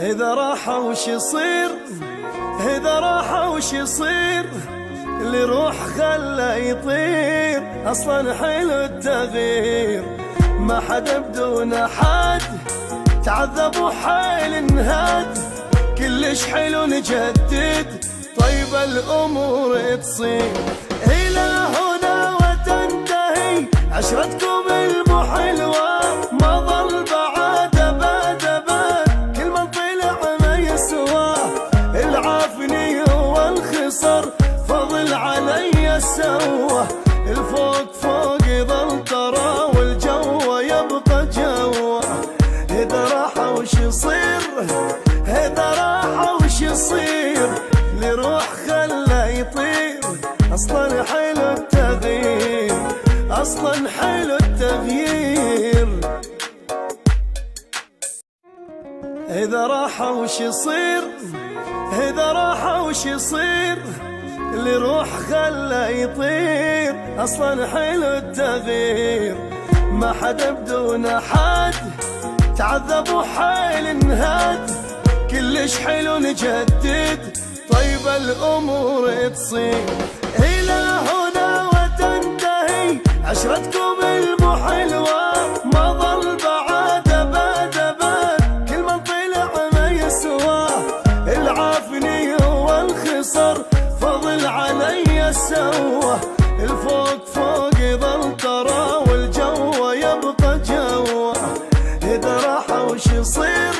إذا راح وش يصير، إذا راح وش يصير، اللي روح خله يطير. أصلا حلو التغيير، ما حدا بدون حد، تعذب وحيل انهد. كلش حلو نجدد، طيب الأمور تصير. إلى هنا وتنتهي عشرتكم المحلوة، ما ظل بعد أبد أبد، كل من طلع ما يسواه. العافني والخسر فضل علي السوه، الفوق فوق يظل ترى والجو يبقى جوه. إذا راح وش يصير، إذا راح وش يصير، اللي روح خله يطير. أصلا حلو التغيير، أصلا حلو التغيير. إذا راح وش يصير، إذا راح وش يصير، اللي روح خله يطير. أصلا حلو التغيير، ما حدا بدون حد، تعذب وحيل انهد. كلش حلو نجدد، طيب الأمور تصير. إلى هنا وتنتهي عشرتكم المحلوة، ما ظل بعد أبد أبد، كل من طلع ما يسواه. العافني والخسر فضل علي السوه، الفوق فوق يظل ترى والجو يبقى جوه. إذا راح وش يصير،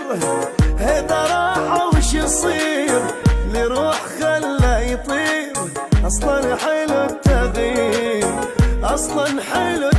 إذا راح وش يصير، اللي روح خله يطير. أصلا حلو التغيير، أصلا حلو